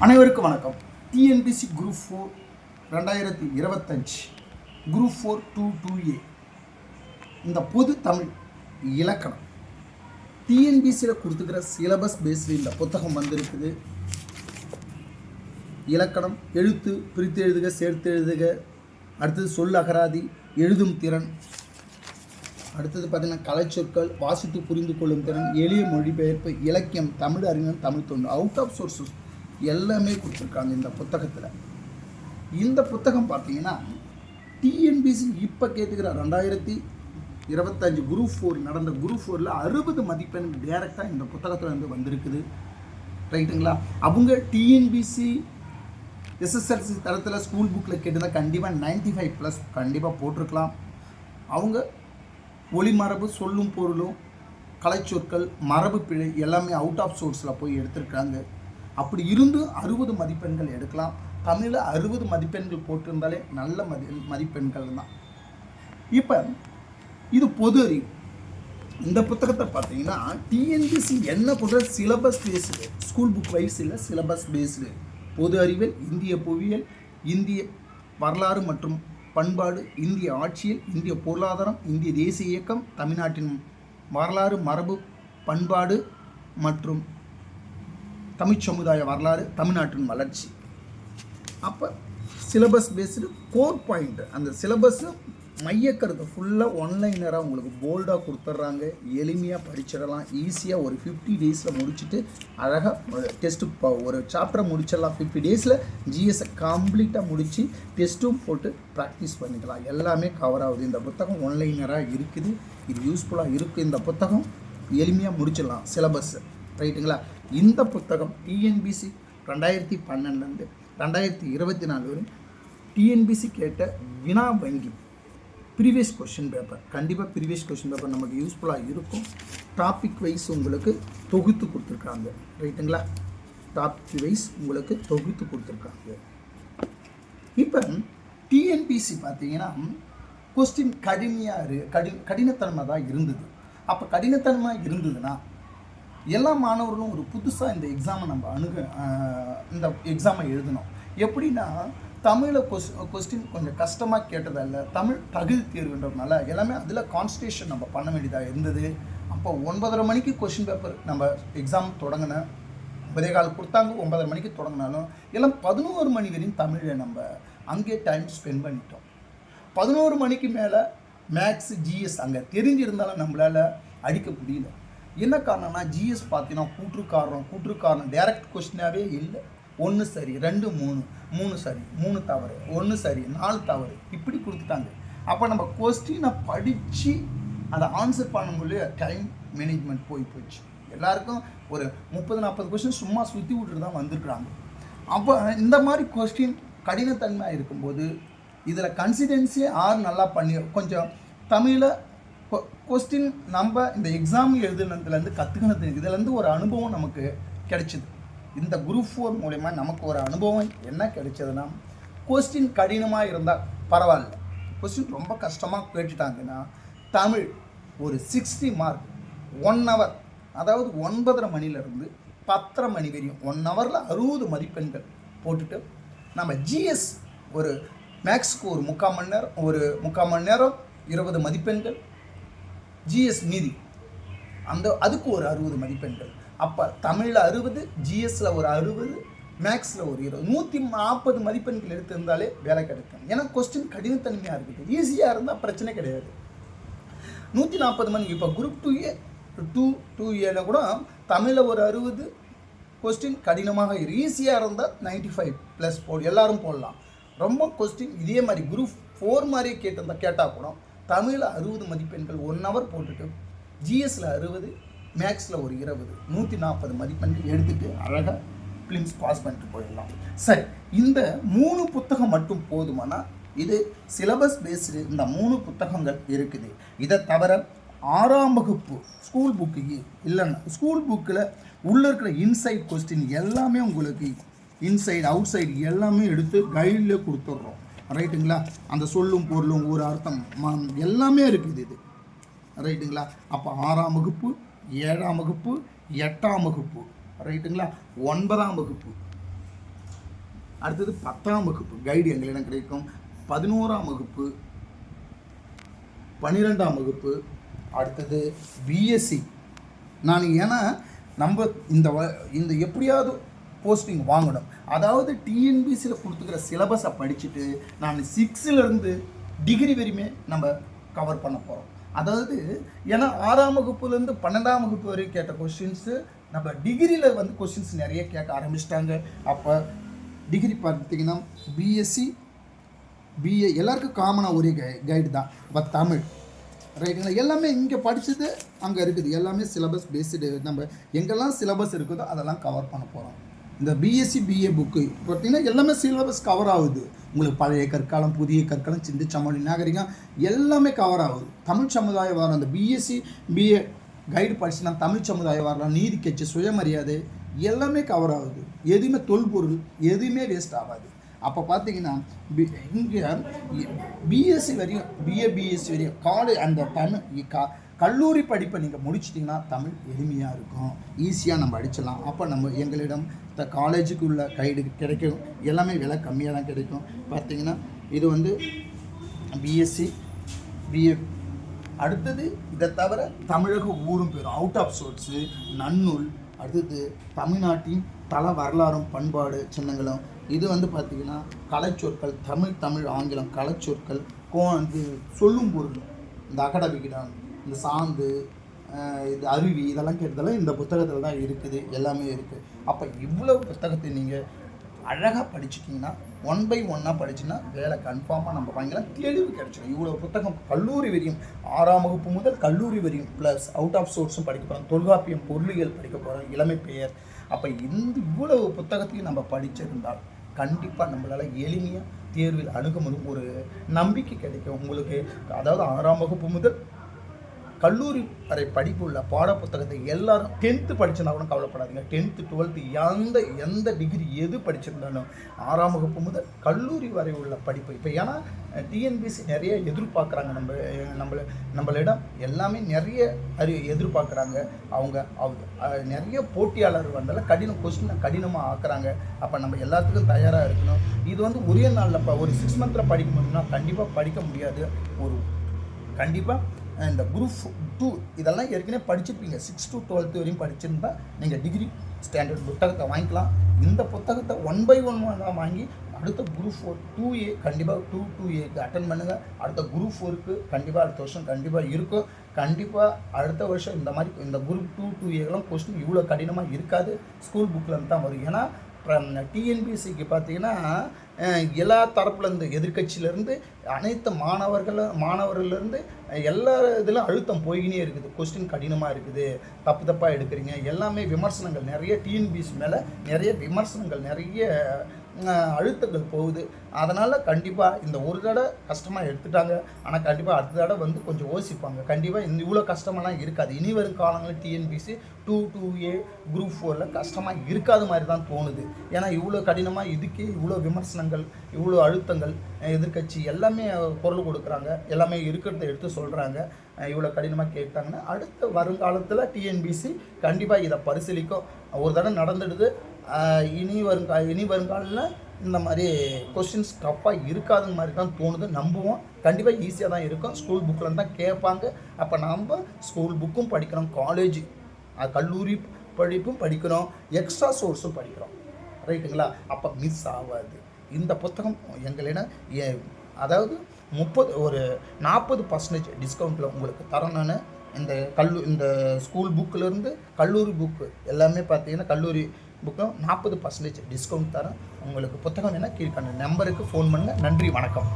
அனைவருக்கும் வணக்கம். TNPSC group 4 2025 group 4 2A இந்த பொது தமிழ் இலக்கணம் டிஎன்பிசியில் கொடுத்துக்கிற சிலபஸ் பேஸில் இந்த புத்தகம் வந்திருக்குது. இலக்கணம், எழுத்து, பிரித்து எழுதுக, சேர்த்து எழுதுக, அடுத்தது சொல் அகராதி, எழுதும் திறன், அடுத்தது பார்த்திங்கன்னா கலைச்சொற்கள், வாசித்து புரிந்து கொள்ளும் திறன், எளிய மொழிபெயர்ப்பு, இலக்கியம், தமிழ் அறிஞர், தமிழ் தொண்டு, அவுட் ஆஃப் சோர்ஸஸ் எல்லாமே கொடுத்துருக்காங்க இந்த புத்தகத்தில். இந்த புத்தகம் பார்த்தீங்கன்னா டிஎன்பிசி இப்போ கேட்டுக்கிற 2025 குரூப் 4 நடந்த குரூப் 4ல் 60 மதிப்பெண் டேரெக்டாக இந்த புத்தகத்தில் இருந்து வந்திருக்குது. ரைட்டுங்களா? அவங்க டிஎன்பிசி எஸ்எஸ்எல்சி தரத்தில் ஸ்கூல் புக்கில் கேட்டுதான் கண்டிப்பாக 95+ கண்டிப்பாக போட்டிருக்கலாம். அவங்க ஒளிமரபு, சொல்லும் பொருளும், கலைச்சொற்கள், மரபு பிழை எல்லாமே அவுட் ஆஃப் சோர்ஸில் போய் எடுத்திருக்காங்க. அப்படி இருந்து 60 மதிப்பெண்கள் எடுக்கலாம். தமிழில் 60 மதிப்பெண்கள் போட்டிருந்தாலே நல்ல மதிப்பெண்கள் தான். இப்போ இது பொது அறிவு. இந்த புத்தகத்தை பார்த்தீங்கன்னா டிஎன்பிசி என்ன பண்ணுற syllabus based, school book wise இல்லை, சிலபஸ் பேஸ்டு பொது அறிவியல், இந்திய புவியியல், இந்திய வரலாறு மற்றும் பண்பாடு, இந்திய ஆட்சியல், இந்திய பொருளாதாரம், இந்திய தேசிய இயக்கம், தமிழ்நாட்டின் வரலாறு, மரபு, பண்பாடு மற்றும் தமிழ் சமுதாய வரலாறு, தமிழ்நாட்டின் வளர்ச்சி. அப்போ சிலபஸ் பேஸ்டு கோர் பாயிண்ட், அந்த சிலபஸ்ஸு மையக்கருத்தை ஃபுல்லாக ஒன்லைனராக உங்களுக்கு போல்டாக கொடுத்துட்றாங்க. எளிமையாக படிச்சிடலாம். ஈஸியாக ஒரு 50 டேஸில் முடிச்சுட்டு அழகாக டெஸ்ட்டு ஒரு சாப்டரை முடிச்சிடலாம். 50 டேஸில் ஜிஎஸ்ஸை கம்ப்ளீட்டாக முடித்து டெஸ்ட்டும் போட்டு ப்ராக்டிஸ் பண்ணிக்கலாம். எல்லாமே கவர் ஆகுது. இந்த புத்தகம் ஒன்லைனராக இருக்குது. இது யூஸ்ஃபுல்லாக இருக்குது. இந்த புத்தகம் எளிமையாக முடிச்சிடலாம் சிலபஸ்ஸு. ரைட்டுங்களா? இந்த புத்தகம் டிஎன்பிசி 2012 2024 வரை டிஎன்பிசி கேட்ட வினா வங்கி ப்ரீவியஸ் கொஷின் பேப்பர், கண்டிப்பாக ப்ரீவியஸ் கொஷின் பேப்பர் நமக்கு யூஸ்ஃபுல்லாக இருக்கும். டாபிக் வைஸ் உங்களுக்கு தொகுத்து கொடுத்துருக்காங்க. ரைட்டுங்களா? டாபிக் வைஸ் உங்களுக்கு தொகுத்து கொடுத்துருக்காங்க. இப்போ டிஎன்பிசி பார்த்தீங்கன்னா கொஸ்டின் கடினத்தன்மை தான் இருந்தது. அப்போ கடினத்தன்மை இருந்ததுன்னா எல்லா மாணவர்களும் ஒரு புதுசாக இந்த எக்ஸாமை நம்ம இந்த எக்ஸாமை எழுதணும். எப்படின்னா தமிழில் கொஸ்டின் கொஞ்சம் கஷ்டமாக கேட்டதில்ல, தமிழ் தகுதி தேர்வுன்றதுனால எல்லாமே அதில் கான்சன்ட்ரேஷன் நம்ம பண்ண வேண்டியதாக இருந்தது. அப்போ 9:30 மணிக்கு கொஸ்டின் பேப்பர் நம்ம எக்ஸாம் தொடங்கினேன். 9:15 கொடுத்தாங்க. 9:30 மணிக்கு தொடங்கினாலும் எல்லாம் 11 மணி வரையும் தமிழில் நம்ம அங்கே டைம் ஸ்பெண்ட் பண்ணிட்டோம். 11 மணிக்கு மேலே மேக்ஸ், ஜிஎஸ் அங்கே தெரிஞ்சிருந்தாலும் நம்மளால் அடிக்க முடியல. என்ன காரணம்னா ஜிஎஸ் பார்த்தீங்கன்னா கூற்றுக்காரணம் டைரக்ட் கொஸ்டினாகவே இல்லை. 1 சரி, 2 3, 3 சரி, 3 தவறு, 1 சரி, 4 தவறு, இப்படி கொடுத்துட்டாங்க. அப்போ நம்ம கொஸ்டினை படித்து அதை ஆன்சர் பண்ணும்போது டைம் மேனேஜ்மெண்ட் போயிடுச்சு. எல்லாருக்கும் ஒரு 30-40 கொஸ்டின் சும்மா சுற்றி விட்டுட்டு தான் வந்திருக்குறாங்க. அப்போ இந்த மாதிரி கொஸ்டின் கடினத்தன்மையாக இருக்கும்போது இதில் கன்சிடென்சி நல்லா பண்ணி கொஞ்சம் தமிழில் கொஸ்டின் நம்ம இந்த எக்ஸாம் எழுதுனதுலேருந்து கற்றுக்கினது, இதுலேருந்து ஒரு அனுபவம் நமக்கு கிடைச்சிது. இந்த குரூப் 4 மூலமா நமக்கு ஒரு அனுபவம் என்ன கிடைச்சதுன்னா, கொஸ்டின் கடினமாக இருந்தால் பரவாயில்ல, கொஸ்டின் ரொம்ப கஷ்டமாக கேட்டுட்டாங்கன்னா தமிழ் ஒரு 60 மார்க் 1 ஹவர், அதாவது 9:30 மணிலேருந்து 10:30 மணி வரையும் 1 ஹவரில் 60 மதிப்பெண்கள் போட்டுட்டு நம்ம ஜிஎஸ் ஒரு மேக்ஸுக்கு ஒரு 3/4 மணி நேரம் 20 மதிப்பெண்கள், ஜிஎஸ் மீதி அதுக்கு ஒரு 60 மதிப்பெண்கள். அப்போ தமிழில் 60, ஜிஎஸ்ல ஒரு 60, மேக்ஸில் ஒரு 20, 140 மதிப்பெண்கள் எடுத்திருந்தாலே வேலை கிடைக்கும். ஏன்னா கொஸ்டின் கடினத்தன்மையாக இருக்குது. ஈஸியாக இருந்தால் பிரச்சனை கிடையாது. 140 மணிக்கு இப்போ குரூப் 2A கூட தமிழில் ஒரு 60, கொஸ்டின் கடினமாக ஈஸியாக இருந்தால் 95+ போடு, எல்லாரும் போடலாம். ரொம்ப கொஸ்டின் இதே மாதிரி குரூப் 4 மாதிரியே கேட்டால் கூட தமிழில் 60 மதிப்பெண்கள் 1 ஹவர் போட்டுட்டு ஜிஎஸ்ல 60, மேக்ஸில் ஒரு 20, 140 மதிப்பெண்கள் எடுத்துகிட்டு அழகாக பிலிம்ஸ் பாஸ் பண்ணிட்டு போயிடலாம். சரி, இந்த 3 புத்தகம் மட்டும் போதுமானா? இது சிலபஸ் பேஸ்டு இந்த 3 புத்தகங்கள் இருக்குது. இதை தவிர 6ஆம் வகுப்பு ஸ்கூல் புக்கு இல்லைன்னா ஸ்கூல் புக்கில் உள்ளே இருக்கிற இன்சைட் கொஸ்டின் எல்லாமே உங்களுக்கு இன்சைடு அவுட் சைடு எல்லாமே எடுத்து கைடில் கொடுத்துட்றோம். ரைட்டுங்களா? அந்த சொல்லும் பொருளும் ஒரு அர்த்தம் எல்லாமே இருக்குது இது. ரைட்டுங்களா? அப்போ 6ஆம் வகுப்பு, 7ஆம் வகுப்பு, 8ஆம் வகுப்பு, ரைட்டுங்களா, 9ஆம் வகுப்பு அடுத்தது 10ஆம் வகுப்பு கைடு எங்களிடம் கிடைக்கும். 11ஆம் வகுப்பு, 12ஆம் வகுப்பு, அடுத்தது பிஎஸ்சி. நான் ஏன்னா நம்ம இந்த எப்படியாவது போஸ்டிங் வாங்கணும், அதாவது டிஎன்பிசியில் கொடுத்துக்கிற சிலபஸை படிச்சுட்டு நான் 6லேருந்து டிகிரி வரையுமே நம்ம கவர் பண்ண போகிறோம். அதாவது ஏன்னா 6ஆம் வகுப்புலேருந்து 12ஆம் வகுப்பு வரைக்கும் கேட்ட கொஸ்டின்ஸு நம்ம டிகிரியில் வந்து கொஸ்டின்ஸ் நிறைய கேட்க ஆரம்பிச்சிட்டாங்க. அப்போ டிகிரி பார்த்தீங்கன்னா பிஎஸ்சி, பிஏ எல்லாருக்கும் காமனாக ஒரே கைடு தான். இப்போ தமிழ் ரைட்டுங்களா, எல்லாமே இங்கே படித்தது அங்கே இருக்குது, எல்லாமே சிலபஸ் பேஸ்டு. நம்ம எங்கெல்லாம் சிலபஸ் இருக்குதோ அதெல்லாம் கவர் பண்ண போகிறோம். இந்த பிஎஸ்சி பிஏ புக்கு பார்த்தீங்கன்னா எல்லாமே சிலபஸ் கவர் ஆகுது. உங்களுக்கு பழைய கற்காலம், புதிய கற்காலம், சிந்து சமொழி நாகரிகம் எல்லாமே கவர் ஆகுது. தமிழ் சமுதாய வாரம் அந்த பிஎஸ்சி பிஏ கைடு படிச்சுனா தமிழ் சமுதாய வாரம், நீதி கட்சி, சுயமரியாதை எல்லாமே கவர் ஆகுது. எதுவுமே தொல்பொருள் எதுவுமே வேஸ்ட் ஆகாது. அப்போ பார்த்தீங்கன்னா இங்கே பிஎஸ்சி வரையும் பிஎஸ்சி வரையும் அந்த தமிழ் கல்லூரி படிப்பை நீங்கள் முடிச்சிட்டிங்கன்னா தமிழ் எளிமையாக இருக்கும், ஈஸியாக நம்ம அடிச்சிடலாம். அப்போ நம்ம எங்களிடம் காலேஜுக்கு உள்ள கைடு கிடைக்கும், எல்லாமே விலை கம்மியாக தான் கிடைக்கும். பார்த்தீங்கன்னா இது வந்து பிஎஸ்சி பிஏ. அடுத்தது இதை தவிர தமிழக ஊரும் பேரும், அவுட் ஆஃப் சோர்ஸு, நன்னூல், அடுத்தது தமிழ்நாட்டின் தல வரலாறும் பண்பாடு சின்னங்களும். இது வந்து பார்த்திங்கன்னா கலைச்சொற்கள், தமிழ் ஆங்கிலம் கலைச்சொற்கள், சொல்லும் பொருள், இந்த அகடவிகிடம், இந்த சாந்து, இது அருவி, இதெல்லாம் கேட்டதெல்லாம் இந்த புத்தகத்தில் தான் இருக்குது, எல்லாமே இருக்குது. அப்போ இவ்வளோ புத்தகத்தை நீங்கள் அழகாக படிச்சுட்டிங்கன்னா 1 by 1 படிச்சுன்னா வேலை கன்ஃபார்மாக நம்ம வாங்கிக்கலாம், தெளிவு கிடச்சிடும். இவ்வளோ புத்தகம் கல்லூரி வரையும், 6ஆம் வகுப்பு முதல் கல்லூரி வரையும், ப்ளஸ் அவுட் ஆஃப் சோர்ஸும் படிக்க போகிறோம், தொல்காப்பியம், பொருளியல் படிக்க போகிறோம், இளமை பெயர். அப்போ இவ்வளவு புத்தகத்தையும் நம்ம படிச்சிருந்தால் கண்டிப்பாக நம்மளால் எளிமையாக தேர்வில் அணுக முடியும், ஒரு நம்பிக்கை கிடைக்கும் உங்களுக்கு. அதாவது 6ஆம் வகுப்பு முதல் கல்லூரி வரை படிப்பு உள்ள பாட புத்தகத்தை எல்லாரும் 10th படிச்சிருந்தா கூட கவலைப்படாதீங்க. 10th 12th எந்த டிகிரி எது படிச்சிருந்தாலும் 6ஆம் வகுப்பு முதல் கல்லூரி வரை உள்ள படிப்பு. இப்போ ஏன்னா டிஎன்பிசி நிறைய எதிர்பார்க்குறாங்க, நம்மளிடம் எல்லாமே நிறைய எதிர்பார்க்குறாங்க. அவங்க நிறைய போட்டியாளர் வந்தாலும் கொஸ்டினை கடினமாக ஆக்குறாங்க. அப்போ நம்ம எல்லாத்துக்கும் தயாராக இருக்கணும். இது வந்து ஒரே நாளில் ஒரு 6 months படிக்கணும்னா கண்டிப்பாக படிக்க முடியாது. கண்டிப்பாக இந்த குரூப் 2 இதெல்லாம் ஏற்கனவே படிச்சிருப்பீங்க. 6 to 12th வரையும் படிச்சிருந்தா நீங்கள் டிகிரி ஸ்டாண்டர்ட் புத்தகத்தை வாங்கிக்கலாம். இந்த புத்தகத்தை 1 by 1 வாங்கி அடுத்த குரூப் 4 2A கண்டிப்பாக 2A அட்டன் பண்ணுங்கள். அடுத்த குரூப் 4க்கு கண்டிப்பாக அடுத்த வருஷம் கண்டிப்பாக இருக்கும். கண்டிப்பாக அடுத்த வருஷம் இந்த குரூப் 2A கொஸ்டின் இவ்வளோ கடினமாக இருக்காது, ஸ்கூல் புக்கில் தான் வரும். ஏன்னா டிஎன்பிசிக்கு பார்த்தீங்கன்னா எல்லா தரப்புலேருந்து, எதிர்கட்சியிலேருந்து அனைத்து மாணவர்கள்லேருந்து எல்லா இதிலும் அழுத்தம் போய்கினே இருக்குது. கொஸ்டின் கடினமாக இருக்குது, தப்பாக எடுக்கிறீங்க, எல்லாமே விமர்சனங்கள் நிறைய, டிஎன்பிசி மேலே நிறைய விமர்சனங்கள், நிறைய அழுத்தங்கள் போகுது. அதனால் கண்டிப்பாக இந்த ஒரு தடவை கஷ்டமாக எடுத்துட்டாங்க, ஆனால் கண்டிப்பாக அடுத்த தடவை வந்து கொஞ்சம் யோசிப்பாங்க. கண்டிப்பாக இவ்வளோ கஷ்டமெல்லாம் இருக்காது. இனி வரும் காலங்களில் டிஎன்பிசி 2A குரூப் 4 கஷ்டமாக இருக்காத மாதிரி தான் தோணுது. ஏன்னா இவ்வளோ கடினமாக இதுக்கே இவ்வளோ விமர்சனங்கள், இவ்வளோ அழுத்தங்கள், எதிர்கட்சி எல்லாமே குரல் கொடுக்குறாங்க, எல்லாமே இருக்கிறத எடுத்து சொல்கிறாங்க. இவ்வளோ கடினமாக கேட்டாங்கன்னா அடுத்த வருங்காலத்தில் டிஎன்பிசி கண்டிப்பாக இதை பரிசீலிக்கும். ஒரு தடவை நடந்துடுது, இனி வருங்காலில் இந்த மாதிரி கொஸ்டின்ஸ் டஃப்பாக இருக்காத மாதிரி தான் தோணுது. நம்புவோம், கண்டிப்பாக ஈஸியாக தான் இருக்கும். ஸ்கூல் புக்கில் தான் கேட்பாங்க. அப்போ நம்ம ஸ்கூல் புக்கும் படிக்கிறோம், காலேஜ் கல்லூரி படிப்பும் படிக்கிறோம், எக்ஸ்ட்ரா சோர்ஸும் படிக்கிறோம், ரைட்டுங்களா? அப்போ மிஸ் ஆகாது. இந்த புத்தகம் எங்களிடம் அதாவது 40% டிஸ்கவுண்ட்டில் உங்களுக்கு தரணும்னு இந்த ஸ்கூல் புக்கிலேருந்து கல்லூரி புக்கு எல்லாமே பார்த்தீங்கன்னா கல்லூரி புக்கும் 40% டிஸ்கவுண்ட் தரேன். உங்களுக்கு புத்தகம் வேணால் கீழ்காண நம்பருக்கு ஃபோன் பண்ணுங்கள். நன்றி, வணக்கம்.